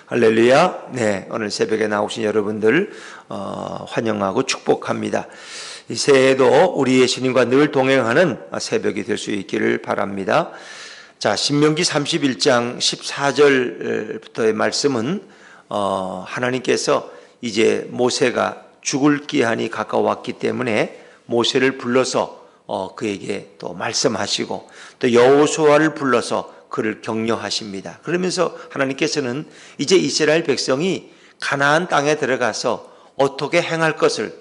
할렐루야. 네, 오늘 새벽에 나오신 여러분들 환영하고 축복합니다. 이 새해에도 우리 예수님과 늘 동행하는 새벽이 될 수 있기를 바랍니다. 자, 신명기 31장 14절부터의 말씀은 하나님께서 이제 모세가 죽을 기한이 가까웠기 때문에 모세를 불러서 그에게 또 말씀하시고 또 여호수아를 불러서 그를 격려하십니다. 그러면서 하나님께서는 이제 이스라엘 백성이 가나안 땅에 들어가서 어떻게 행할 것을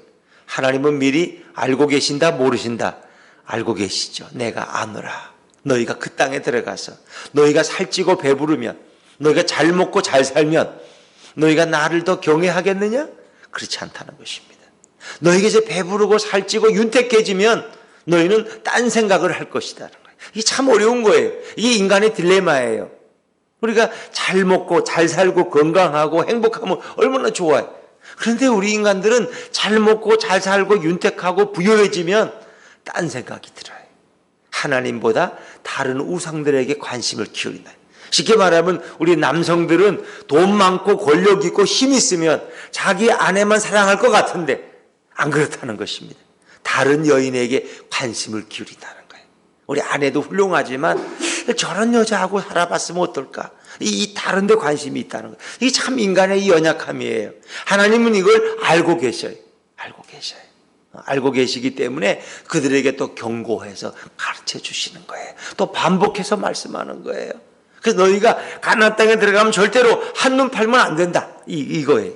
하나님은 미리 알고 계신다, 모르신다? 알고 계시죠. 내가 아노라. 너희가 그 땅에 들어가서 너희가 살찌고 배부르면, 너희가 잘 먹고 잘 살면 너희가 나를 더 경외하겠느냐? 그렇지 않다는 것입니다. 너희가 이제 배부르고 살찌고 윤택해지면 너희는 딴 생각을 할 것이다. 이게 참 어려운 거예요. 이게 인간의 딜레마예요. 우리가 잘 먹고 잘 살고 건강하고 행복하면 얼마나 좋아요. 그런데 우리 인간들은 잘 먹고 잘 살고 윤택하고 부유해지면 딴 생각이 들어요. 하나님보다 다른 우상들에게 관심을 기울인다. 쉽게 말하면 우리 남성들은 돈 많고 권력 있고 힘 있으면 자기 아내만 사랑할 것 같은데 안 그렇다는 것입니다. 다른 여인에게 관심을 기울인다는 거예요. 우리 아내도 훌륭하지만 저런 여자하고 살아봤으면 어떨까? 이 다른 데 관심이 있다는 거예요. 이게 참 인간의 연약함이에요. 하나님은 이걸 알고 계셔요. 알고 계셔요. 알고 계시기 때문에 그들에게 또 경고해서 가르쳐 주시는 거예요. 또 반복해서 말씀하는 거예요. 그래서 너희가 가나안 땅에 들어가면 절대로 한눈 팔면 안 된다. 이거예요.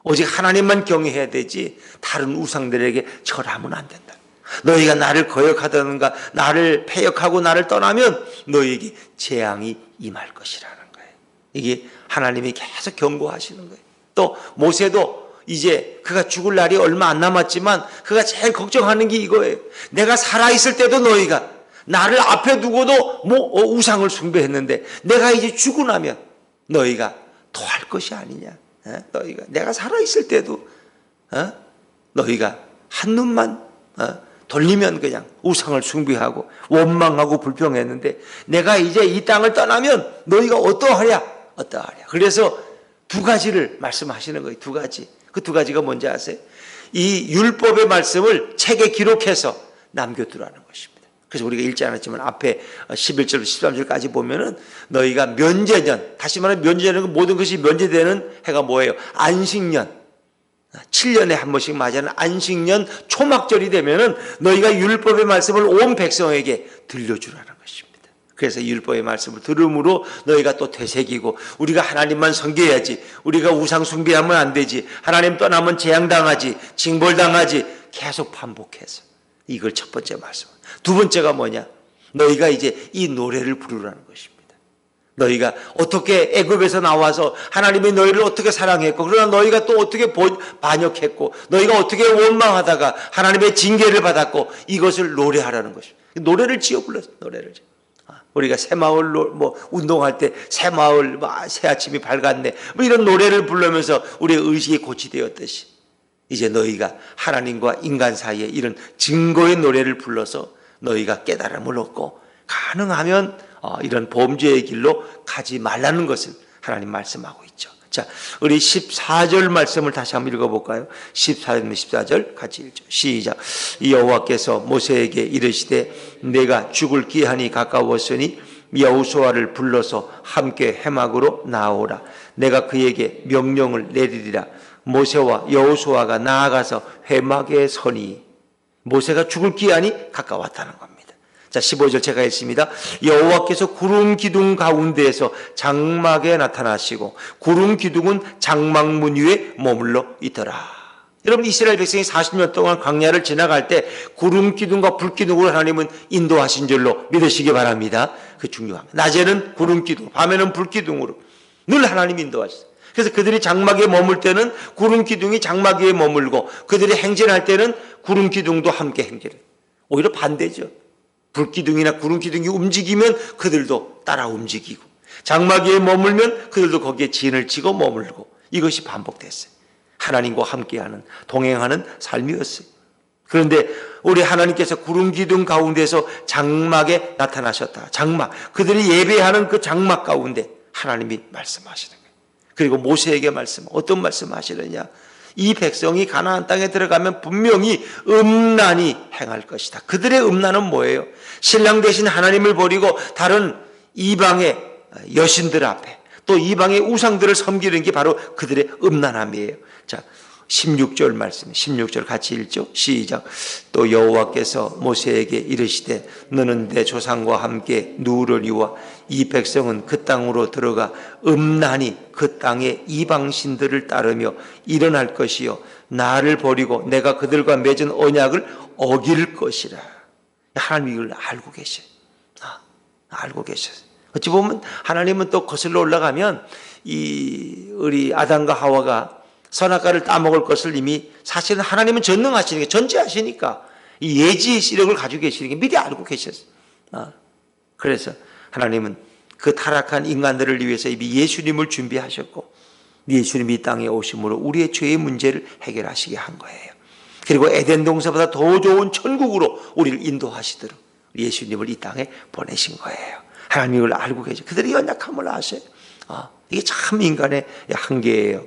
오직 하나님만 경외해야 되지 다른 우상들에게 절하면 안 된다. 너희가 나를 거역하다든가 나를 패역하고 나를 떠나면 너희에게 재앙이 임할 것이라는 거예요. 이게 하나님이 계속 경고하시는 거예요. 또 모세도 이제 그가 죽을 날이 얼마 안 남았지만 그가 제일 걱정하는 게 이거예요. 내가 살아있을 때도 너희가 나를 앞에 두고도 우상을 숭배했는데 내가 이제 죽고 나면 너희가 토할 것이 아니냐. 너희가 내가 살아있을 때도 너희가 한눈만 돌리면 그냥 우상을 숭배하고 원망하고 불평했는데 내가 이제 이 땅을 떠나면 너희가 어떠하랴. 그래서 두 가지를 말씀하시는 거예요. 두 가지. 그 두 가지가 뭔지 아세요? 이 율법의 말씀을 책에 기록해서 남겨두라는 것입니다. 그래서 우리가 읽지 않았지만 앞에 11절, 13절까지 보면은 너희가 면제년, 다시 말하면 면제년은 모든 것이 면제되는 해가 뭐예요? 안식년. 7년에 한 번씩 맞이하는 안식년 초막절이 되면은 너희가 율법의 말씀을 온 백성에게 들려주라는 것입니다. 그래서 율법의 말씀을 들음으로 너희가 또 되새기고 우리가 하나님만 섬겨야지, 우리가 우상 숭배하면 안 되지, 하나님 떠나면 재앙당하지, 징벌당하지, 계속 반복해서 이걸 첫 번째 말씀. 두 번째가 뭐냐? 너희가 이제 이 노래를 부르라는 것입니다. 너희가 어떻게 애굽에서 나와서 하나님이 너희를 어떻게 사랑했고 그러나 너희가 또 어떻게 반역했고 너희가 어떻게 원망하다가 하나님의 징계를 받았고 이것을 노래하라는 것입니다. 노래를 지어 불렀어요. 노래를 지어. 우리가 새마을 운동할 때 새마을 새아침이 밝았네 이런 노래를 부르면서 우리의 의식이 고치되었듯이 이제 너희가 하나님과 인간 사이에 이런 증거의 노래를 불러서 너희가 깨달음을 얻고 가능하면 이런 범죄의 길로 가지 말라는 것을 하나님 말씀하고 있죠. 자, 우리 14절 말씀을 다시 한번 읽어볼까요? 14절, 14절 같이 읽죠. 시작. 여호와께서 모세에게 이르시되 내가 죽을 기한이 가까웠으니 여호수아를 불러서 함께 회막으로 나오라. 내가 그에게 명령을 내리리라. 모세와 여호수아가 나아가서 회막에 서니 모세가 죽을 기한이 가까웠다는 겁니다. 자, 15절 제가 했습니다. 여호와께서 구름 기둥 가운데에서 장막에 나타나시고 구름 기둥은 장막문 위에 머물러 있더라. 여러분 이스라엘 백성이 40년 동안 광야를 지나갈 때 구름 기둥과 불 기둥으로 하나님은 인도하신 줄로 믿으시기 바랍니다. 그 중요합니다. 낮에는 구름 기둥, 밤에는 불 기둥으로 늘 하나님이 인도하셨어요. 그래서 그들이 장막에 머물 때는 구름 기둥이 장막 위에 머물고 그들이 행진할 때는 구름 기둥도 함께 행진해요. 오히려 반대죠. 불기둥이나 구름기둥이 움직이면 그들도 따라 움직이고 장막 위에 머물면 그들도 거기에 진을 치고 머물고 이것이 반복됐어요. 하나님과 함께하는 동행하는 삶이었어요. 그런데 우리 하나님께서 구름기둥 가운데서 장막에 나타나셨다. 장막, 그들이 예배하는 그 장막 가운데 하나님이 말씀하시는 거예요. 그리고 모세에게 어떤 말씀 하시느냐? 이 백성이 가나안 땅에 들어가면 분명히 음란히 행할 것이다. 그들의 음란은 뭐예요? 신랑 대신 하나님을 버리고 다른 이방의 여신들 앞에 또 이방의 우상들을 섬기는 게 바로 그들의 음란함이에요. 자, 16절 말씀, 16절 같이 읽죠. 시작. 또 여호와께서 모세에게 이르시되 너는 내 조상과 함께 누르리와 이 백성은 그 땅으로 들어가 음란히 그 땅의 이방신들을 따르며 일어날 것이요 나를 버리고 내가 그들과 맺은 언약을 어길 것이라. 하나님이 이걸 알고 계셔요. 알고 계셔요. 어찌 보면 하나님은 또 거슬러 올라가면 우리 아담과 하와가 선악과를 따먹을 것을 이미 사실은 하나님은 전능하시니까 전지하시니까 이 예지 시력을 가지고 계시니까 미리 알고 계셨어요. 그래서 하나님은 그 타락한 인간들을 위해서 이미 예수님을 준비하셨고 예수님이 이 땅에 오심으로 우리의 죄의 문제를 해결하시게 한 거예요. 그리고 에덴 동산보다 더 좋은 천국으로 우리를 인도하시도록 예수님을 이 땅에 보내신 거예요. 하나님을 알고 계셔. 그들의 연약함을 아셔요. 이게 참 인간의 한계예요.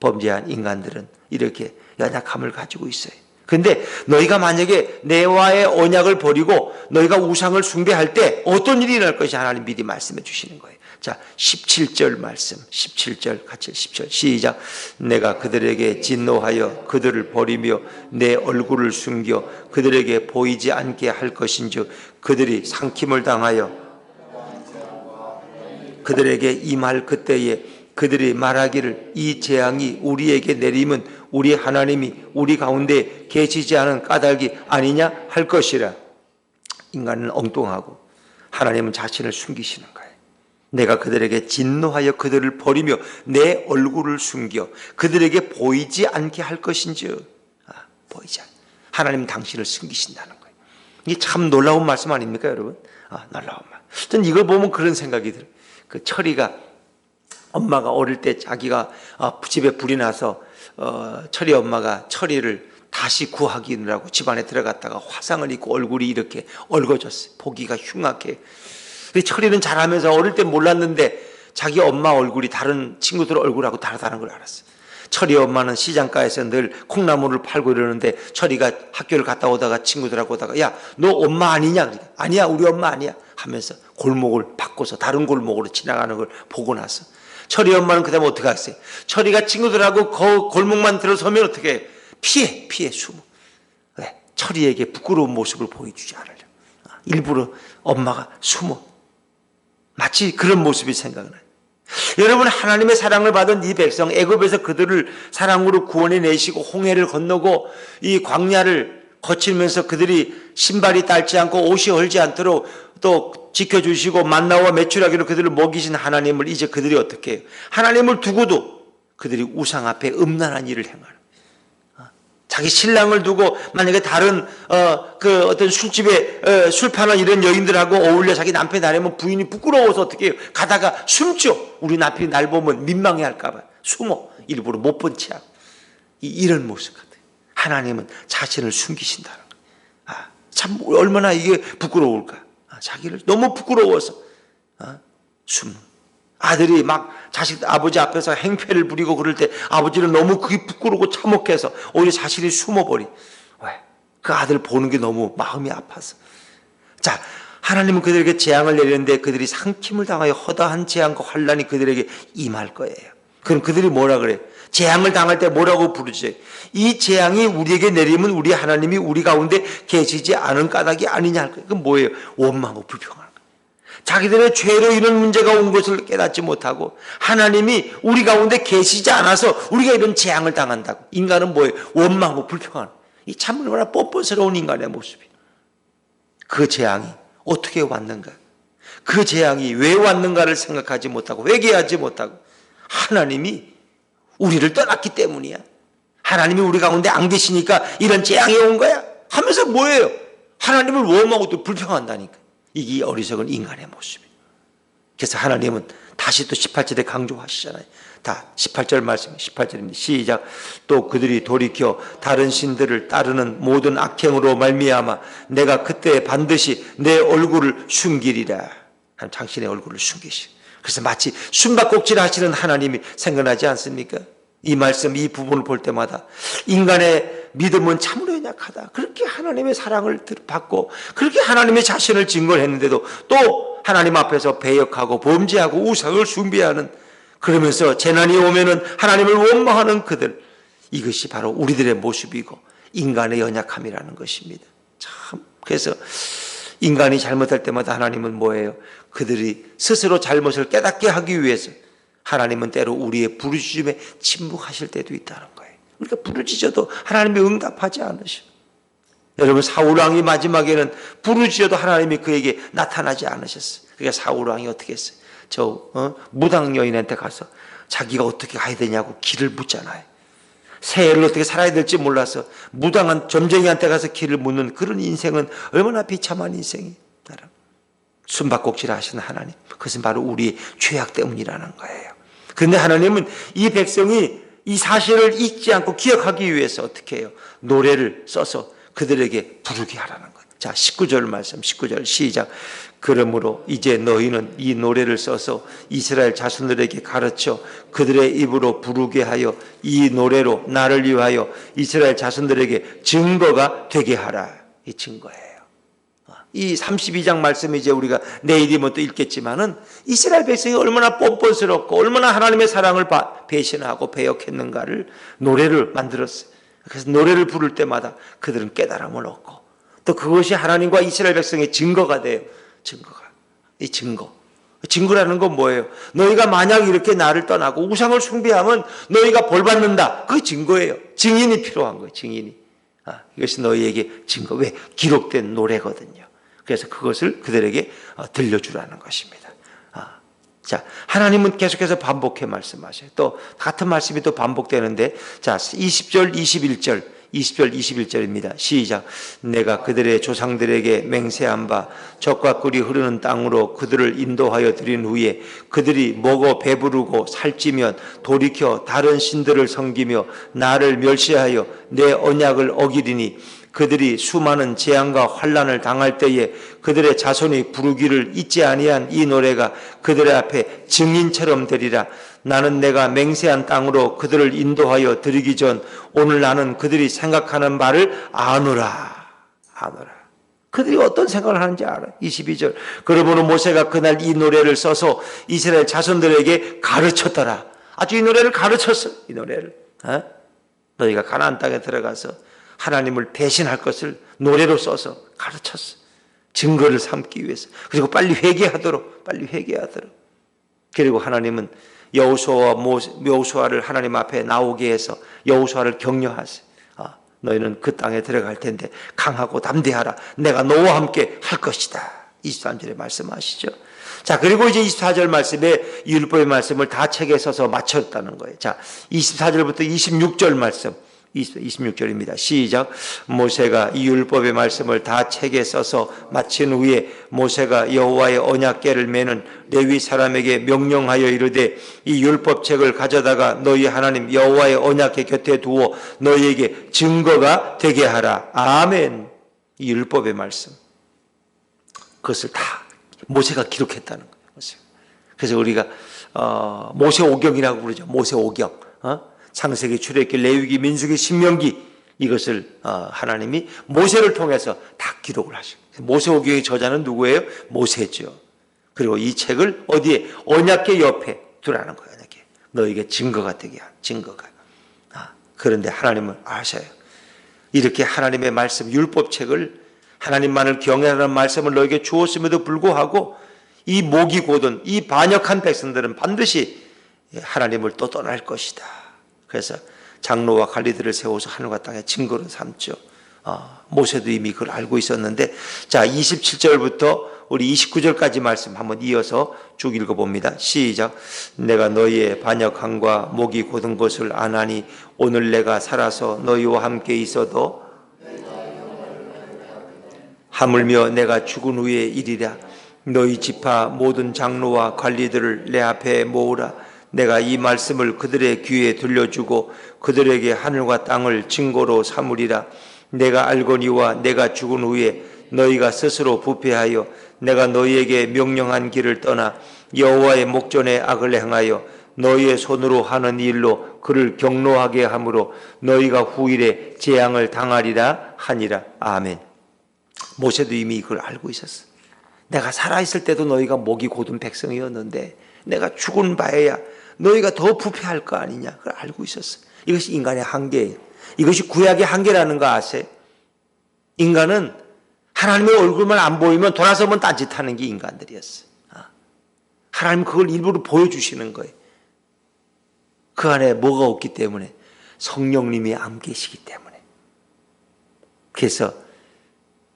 범죄한 인간들은 이렇게 연약함을 가지고 있어요. 그런데 너희가 만약에 내와의 언약을 버리고 너희가 우상을 숭배할 때 어떤 일이 일어날 것이 하나님 미리 말씀해 주시는 거예요. 자, 17절 말씀, 17절 같이 10절 시작. 내가 그들에게 진노하여 그들을 버리며 내 얼굴을 숨겨 그들에게 보이지 않게 할 것인즉 그들이 상킴을 당하여 그들에게 임할 그때에 그들이 말하기를 이 재앙이 우리에게 내리면 우리 하나님이 우리 가운데 계시지 않은 까닭이 아니냐 할 것이라. 인간은 엉뚱하고 하나님은 자신을 숨기시는 거예요. 내가 그들에게 진노하여 그들을 버리며 내 얼굴을 숨겨 그들에게 보이지 않게 할 것인즉 보이지 않게. 하나님은 당신을 숨기신다는 거예요. 이게 참 놀라운 말씀 아닙니까 여러분? 놀라운 말. 전 이걸 보면 그런 생각이 들어요. 그 철이가 엄마가 어릴 때 자기가 집에 불이 나서 철이 엄마가 철이를 다시 구하기라고 집안에 들어갔다가 화상을 입고 얼굴이 이렇게 얼거졌어요. 보기가 흉악해. 철이는 자라면서 어릴 때 몰랐는데 자기 엄마 얼굴이 다른 친구들 얼굴하고 다르다는 걸 알았어요. 철이 엄마는 시장가에서 늘 콩나물을 팔고 이러는데 철이가 학교를 갔다 오다가 친구들하고 오다가 야, 너 엄마 아니냐? 그러니까 아니야, 우리 엄마 아니야 하면서 골목을 바꿔서 다른 골목으로 지나가는 걸 보고 나서 철이 엄마는 그 다음에 어떻게 했어요? 철이가 친구들하고 골목만 들어서면 어떻게 해요? 피해 숨어. 왜? 철이에게 부끄러운 모습을 보여주지 않으려. 일부러 엄마가 숨어. 마치 그런 모습이 생각나요. 여러분, 하나님의 사랑을 받은 이 백성, 애굽에서 그들을 사랑으로 구원해 내시고 홍해를 건너고 이 광야를 거치면서 그들이 신발이 닳지 않고 옷이 헐지 않도록 또 지켜주시고 만나와 메추라기로 그들을 먹이신 하나님을 이제 그들이 어떻게 해요? 하나님을 두고도 그들이 우상 앞에 음란한 일을 행하는. 자기 신랑을 두고 만약에 다른 그 어떤 술집에 술 파는 이런 여인들하고 어울려 자기 남편이 나르면 부인이 부끄러워서 어떻게 해요? 가다가 숨죠. 우리 남편이 날 보면 민망해할까 봐 숨어. 일부러 못 본 채하고. 이런 모습 같아요. 하나님은 자신을 숨기신다는 거예요. 참 얼마나 이게 부끄러울까. 자기를 너무 부끄러워서 숨는. 아들이 막 아버지 앞에서 행패를 부리고 그럴 때 아버지는 너무 그게 부끄러고 참혹해서 오히려 자신이 숨어버린. 왜? 그 아들 보는 게 너무 마음이 아파서. 자, 하나님은 그들에게 재앙을 내리는데 그들이 상킴을 당하여 허다한 재앙과 환난이 그들에게 임할 거예요. 그럼 그들이 뭐라 그래? 재앙을 당할 때 뭐라고 부르지? 이 재앙이 우리에게 내리면 우리 하나님이 우리 가운데 계시지 않은 까닭이 아니냐 할 거예요. 그건 뭐예요? 원망하고 불평하는 거예요. 자기들의 죄로 이런 문제가 온 것을 깨닫지 못하고 하나님이 우리 가운데 계시지 않아서 우리가 이런 재앙을 당한다고. 인간은 뭐예요? 원망하고 불평하는. 이 참 얼마나 뻔뻔스러운 인간의 모습이에요. 그 재앙이 어떻게 왔는가? 그 재앙이 왜 왔는가를 생각하지 못하고 회개하지 못하고 하나님이 우리를 떠났기 때문이야. 하나님이 우리 가운데 안 계시니까 이런 재앙이 온 거야 하면서 뭐예요? 하나님을 원망하고 또 불평한다니까. 이게 어리석은 인간의 모습이에요. 그래서 하나님은 다시 또 18절에 강조하시잖아요. 다 18절 말씀, 18절입니다. 시작. 또 그들이 돌이켜 다른 신들을 따르는 모든 악행으로 말미암아 내가 그때 반드시 내 얼굴을 숨기리라. 당신의 얼굴을 숨기시. 그래서 마치 숨바꼭질 하시는 하나님이 생각나지 않습니까? 이 말씀, 이 부분을 볼 때마다 인간의 믿음은 참으로 연약하다. 그렇게 하나님의 사랑을 받고 그렇게 하나님의 자신을 증거했는데도 또 하나님 앞에서 배역하고 범죄하고 우상을 숭배하는, 그러면서 재난이 오면은 하나님을 원망하는 그들, 이것이 바로 우리들의 모습이고 인간의 연약함이라는 것입니다. 참, 그래서 인간이 잘못할 때마다 하나님은 뭐예요? 그들이 스스로 잘못을 깨닫게 하기 위해서 하나님은 때로 우리의 부르짖음에 침묵하실 때도 있다는 거예요. 그러니까 부르짖어도 하나님이 응답하지 않으셔. 여러분, 사울왕이 마지막에는 부르짖어도 하나님이 그에게 나타나지 않으셨어요. 그러니까 사울왕이 어떻게 했어요? 무당 여인한테 가서 자기가 어떻게 가야 되냐고 길을 묻잖아요. 새해를 어떻게 살아야 될지 몰라서 무당한 점쟁이한테 가서 길을 묻는 그런 인생은 얼마나 비참한 인생이에요. 숨바꼭질 하시는 하나님, 그것은 바로 우리의 죄악 때문이라는 거예요. 그런데 하나님은 이 백성이 이 사실을 잊지 않고 기억하기 위해서 어떻게 해요? 노래를 써서 그들에게 부르게 하라는 거예요. 자, 19절 말씀, 19절 시작. 그러므로 이제 너희는 이 노래를 써서 이스라엘 자손들에게 가르쳐 그들의 입으로 부르게 하여 이 노래로 나를 위하여 이스라엘 자손들에게 증거가 되게 하라. 이 증거예요. 이 32장 말씀이 이제 우리가 내일이면 또 읽겠지만은 이스라엘 백성이 얼마나 뻔뻔스럽고 얼마나 하나님의 사랑을 배신하고 배역했는가를 노래를 만들었어요. 그래서 노래를 부를 때마다 그들은 깨달음을 얻고 또 그것이 하나님과 이스라엘 백성의 증거가 돼요. 증거가. 이 증거. 증거라는 건 뭐예요? 너희가 만약 이렇게 나를 떠나고 우상을 숭배하면 너희가 벌받는다. 그게 증거예요. 증인이 필요한 거예요. 증인이. 이것이 너희에게 증거. 왜? 기록된 노래거든요. 그래서 그것을 그들에게 들려주라는 것입니다. 자, 하나님은 계속해서 반복해 말씀하셔요. 또 같은 말씀이 또 반복되는데, 자, 20절, 21절입니다. 시작. 내가 그들의 조상들에게 맹세한 바 젖과 꿀이 흐르는 땅으로 그들을 인도하여 드린 후에 그들이 먹어 배부르고 살찌면 돌이켜 다른 신들을 섬기며 나를 멸시하여 내 언약을 어기리니 그들이 수많은 재앙과 환난을 당할 때에 그들의 자손이 부르기를 잊지 아니한 이 노래가 그들의 앞에 증인처럼 되리라. 나는 내가 맹세한 땅으로 그들을 인도하여 드리기 전 오늘 나는 그들이 생각하는 바를 아노라. 그들이 어떤 생각을 하는지 알아. 22절. 그러므로 모세가 그날 이 노래를 써서 이스라엘 자손들에게 가르쳤더라. 아주 이 노래를 가르쳤어. 이 노래를. 너희가 가나안 땅에 들어가서 하나님을 대신할 것을 노래로 써서 가르쳤어. 증거를 삼기 위해서. 그리고 빨리 회개하도록. 그리고 하나님은 여호수아를 하나님 앞에 나오게 해서 여호수아를 격려하세요. 너희는 그 땅에 들어갈 텐데 강하고 담대하라. 내가 너와 함께 할 것이다. 23절에 말씀하시죠. 자, 그리고 이제 24절 말씀에 이 율법의 말씀을 다 책에 써서 마쳤다는 거예요. 자, 24절부터 26절 말씀. 26절입니다. 시작. 모세가 이 율법의 말씀을 다 책에 써서 마친 후에 모세가 여호와의 언약궤를 메는 레위 사람에게 명령하여 이르되 이 율법책을 가져다가 너희 하나님 여호와의 언약궤 곁에 두어 너희에게 증거가 되게 하라. 아멘. 이 율법의 말씀, 그것을 다 모세가 기록했다는 거예요. 그래서 우리가 모세오경이라고 부르죠. 모세오경. 창세기, 출애굽기, 레위기, 민수기, 신명기, 이것을 하나님이 모세를 통해서 다 기록을 하시고, 모세오경의 저자는 누구예요? 모세죠. 그리고 이 책을 어디에? 언약궤 옆에 두라는 거예요. 언약궤. 너에게 증거가 되게 한 증거가. 그런데 하나님은 아셔요. 이렇게 하나님의 말씀, 율법책을 하나님만을 경외하는 말씀을 너에게 주었음에도 불구하고 이 목이 곧은 이 반역한 백성들은 반드시 하나님을 또 떠날 것이다. 그래서 장로와 관리들을 세워서 하늘과 땅에 증거로 삼죠. 모세도 이미 그걸 알고 있었는데, 자, 27절부터 우리 29절까지 말씀 한번 이어서 쭉 읽어봅니다. 시작. 내가 너희의 반역함과 목이 곧은 것을 아나니 오늘 내가 살아서 너희와 함께 있어도 하물며 내가 죽은 후에 이리라. 너희 지파 모든 장로와 관리들을 내 앞에 모으라. 내가 이 말씀을 그들의 귀에 들려주고 그들에게 하늘과 땅을 증거로 삼으리라. 내가 알거니와 내가 죽은 후에 너희가 스스로 부패하여 내가 너희에게 명령한 길을 떠나 여호와의 목전에 악을 행하여 너희의 손으로 하는 일로 그를 경노하게 함으로 너희가 후일에 재앙을 당하리라 하니라. 아멘. 모세도 이미 이걸 알고 있었어. 내가 살아있을 때도 너희가 목이 곧은 백성이었는데 내가 죽은 바에야 너희가 더 부패할 거 아니냐. 그걸 알고 있었어. 이것이 인간의 한계예요. 이것이 구약의 한계라는 거 아세요? 인간은 하나님의 얼굴만 안 보이면 돌아서면 딴짓하는 게 인간들이었어요. 하나님 그걸 일부러 보여주시는 거예요. 그 안에 뭐가 없기 때문에? 성령님이 안 계시기 때문에. 그래서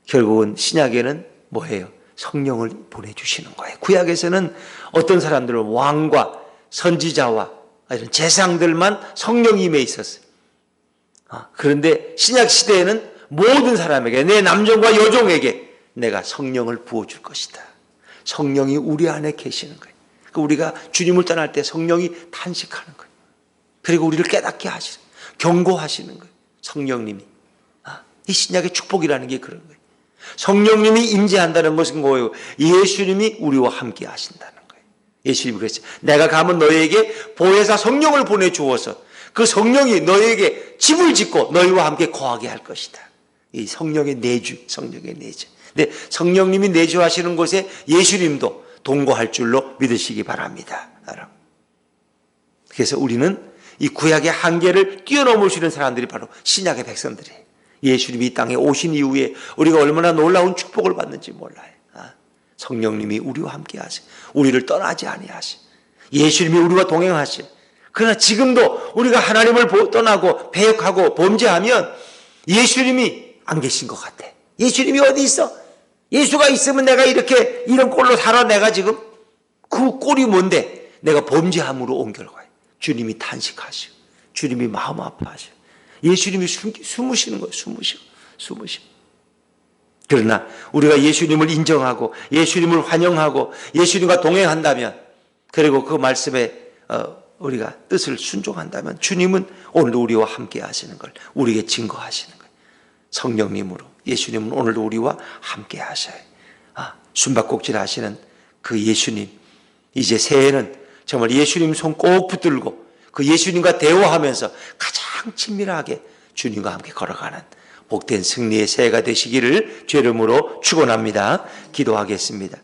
결국은 신약에는 뭐예요? 성령을 보내주시는 거예요. 구약에서는 어떤 사람들은 왕과 선지자와 이런 재상들만 성령이 임해 있었어요. 그런데 신약 시대에는 모든 사람에게, 내 남종과 여종에게 내가 성령을 부어줄 것이다. 성령이 우리 안에 계시는 거예요. 우리가 주님을 떠날 때 성령이 탄식하는 거예요. 그리고 우리를 깨닫게 하시는, 경고하시는 거예요. 성령님이. 이 신약의 축복이라는 게 그런 거예요. 성령님이 임재한다는 것은 뭐예요? 예수님이 우리와 함께 하신다는 거예요. 예수님이 그랬어요. 내가 가면 너희에게 보혜사 성령을 보내주어서 그 성령이 너희에게 집을 짓고 너희와 함께 거하게 할 것이다. 이 성령의 내주, 성령의 내주. 근데 성령님이 내주하시는 곳에 예수님도 동거할 줄로 믿으시기 바랍니다. 그래서 우리는 이 구약의 한계를 뛰어넘을 수 있는 사람들이 바로 신약의 백성들이에요. 예수님이 이 땅에 오신 이후에 우리가 얼마나 놀라운 축복을 받는지 몰라요. 성령님이 우리와 함께 하시, 우리를 떠나지 아니하시, 예수님이 우리와 동행하시. 그러나 지금도 우리가 하나님을 떠나고 배역하고 범죄하면 예수님이 안 계신 것 같아. 예수님이 어디 있어? 예수가 있으면 내가 이렇게 이런 꼴로 살아. 내가 지금 그 꼴이 뭔데? 내가 범죄함으로 옮겨가요. 주님이 탄식하시고 주님이 마음 아파하시고 예수님이 숨으시는 거예요. 숨으시고. 그러나 우리가 예수님을 인정하고 예수님을 환영하고 예수님과 동행한다면, 그리고 그 말씀에 우리가 뜻을 순종한다면 주님은 오늘도 우리와 함께 하시는 걸 우리에게 증거하시는 거예요. 성령님으로 예수님은 오늘도 우리와 함께 하셔요. 숨바꼭질 하시는 그 예수님, 이제 새해는 정말 예수님 손 꼭 붙들고 그 예수님과 대화하면서 가장 친밀하게 주님과 함께 걸어가는 복된 승리의 새해가 되시기를 주의 이름으로 축원합니다. 기도하겠습니다.